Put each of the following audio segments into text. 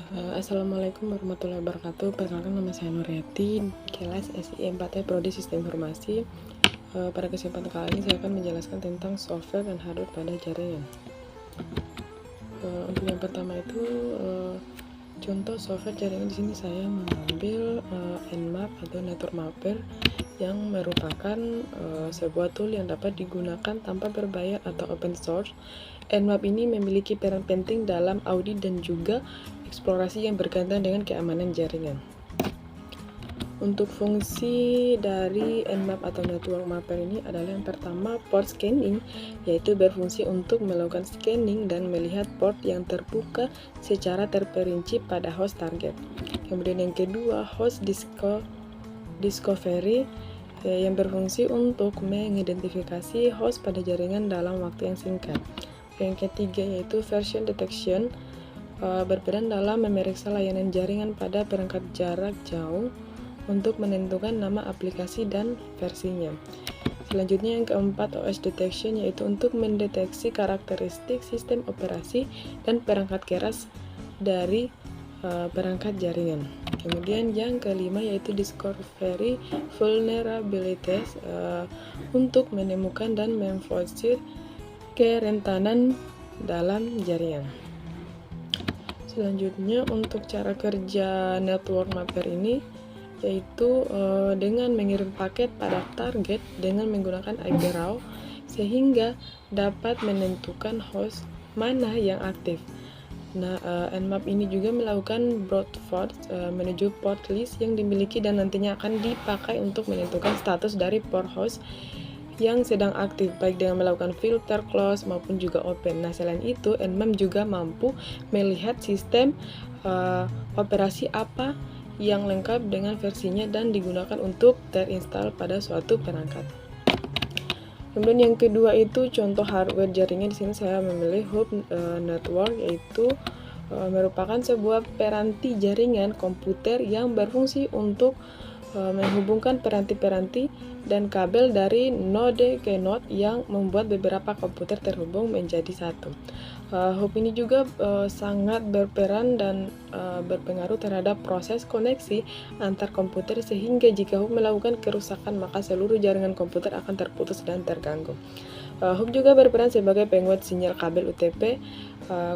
Assalamualaikum warahmatullahi wabarakatuh. Perkenalkan, nama saya Nuryati, kelas SI 4E Prodi Sistem Informasi. Pada kesempatan kali ini saya akan menjelaskan tentang software dan hardware pada jaringan. Untuk yang pertama itu contoh software jaringan. Di sini saya mengambil Nmap atau Network Mapper yang merupakan sebuah tool yang dapat digunakan tanpa berbayar atau open source. Nmap ini memiliki peran penting dalam audit dan juga eksplorasi yang berkaitan dengan keamanan jaringan. Untuk fungsi dari Nmap atau Network Mapper ini adalah yang pertama port scanning, yaitu berfungsi untuk melakukan scanning dan melihat port yang terbuka secara terperinci pada host target. Kemudian yang kedua, host discovery, yang berfungsi untuk mengidentifikasi host pada jaringan dalam waktu yang singkat. Yang ketiga yaitu version detection, berperan dalam memeriksa layanan jaringan pada perangkat jarak jauh untuk menentukan nama aplikasi dan versinya. Selanjutnya yang keempat, OS detection, yaitu untuk mendeteksi karakteristik sistem operasi dan perangkat keras dari perangkat jaringan. Kemudian yang kelima yaitu discovery vulnerabilities, untuk menemukan dan menforsir kerentanan dalam jaringan. Selanjutnya untuk cara kerja Network Mapper ini yaitu dengan mengirim paket pada target dengan menggunakan IP raw sehingga dapat menentukan host mana yang aktif. Nah, Nmap ini juga melakukan broad force menuju port list yang dimiliki dan nantinya akan dipakai untuk menentukan status dari port host yang sedang aktif, baik dengan melakukan filter, close, maupun juga open. Nah, selain itu, Nmap juga mampu melihat sistem operasi apa yang lengkap dengan versinya dan digunakan untuk terinstall pada suatu perangkat. Kemudian yang kedua itu contoh hardware jaringan. Di sini saya memilih Hub Network, yaitu merupakan sebuah peranti jaringan komputer yang berfungsi untuk menghubungkan peranti-peranti dan kabel dari node ke node yang membuat beberapa komputer terhubung menjadi satu. Hub ini juga sangat berperan dan berpengaruh terhadap proses koneksi antar komputer, sehingga jika hub melakukan kerusakan maka seluruh jaringan komputer akan terputus dan terganggu. Hub juga berperan sebagai penguat sinyal kabel UTP,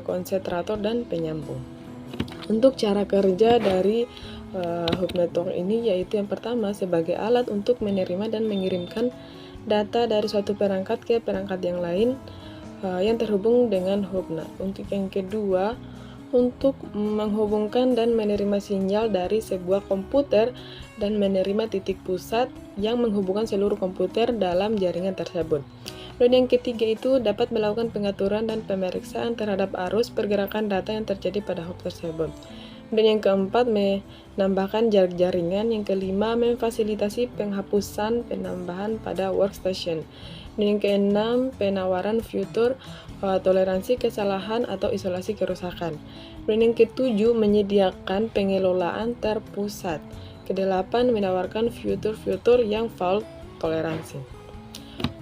konsentrator, dan penyambung. Untuk cara kerja dari Hub Network ini yaitu yang pertama sebagai alat untuk menerima dan mengirimkan data dari suatu perangkat ke perangkat yang lain yang terhubung dengan hub. Nah, untuk yang kedua, untuk menghubungkan dan menerima sinyal dari sebuah komputer dan menerima titik pusat yang menghubungkan seluruh komputer dalam jaringan tersebut. Dan yang ketiga itu dapat melakukan pengaturan dan pemeriksaan terhadap arus pergerakan data yang terjadi pada hub tersebut. Dan yang keempat, menambahkan jarak jaringan. Yang kelima, memfasilitasi penghapusan penambahan pada workstation. Dan yang keenam, penawaran fitur toleransi kesalahan atau isolasi kerusakan. Dan yang ketujuh, menyediakan pengelolaan terpusat. Kedelapan, menawarkan fitur-fitur yang fault toleransi.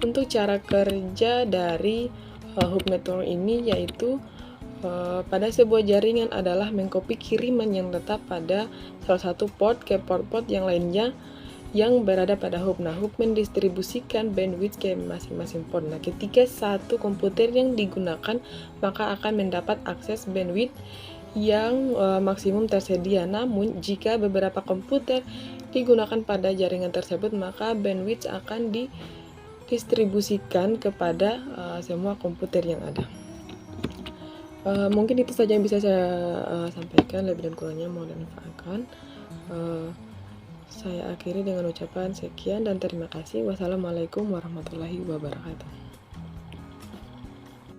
Untuk cara kerja dari Hub Network ini yaitu pada sebuah jaringan adalah mengcopy kiriman yang tetap pada salah satu port ke port-port yang lainnya yang berada pada hub. Nah, hub mendistribusikan bandwidth ke masing-masing port. Nah, ketika satu komputer yang digunakan maka akan mendapat akses bandwidth yang maksimum tersedia. Namun, jika beberapa komputer digunakan pada jaringan tersebut maka bandwidth akan didistribusikan kepada semua komputer yang ada. Mungkin itu saja yang bisa saya sampaikan. Lebih dan kurangnya mohon dimaafkan. Saya akhiri dengan ucapan sekian dan terima kasih. Wassalamualaikum warahmatullahi wabarakatuh.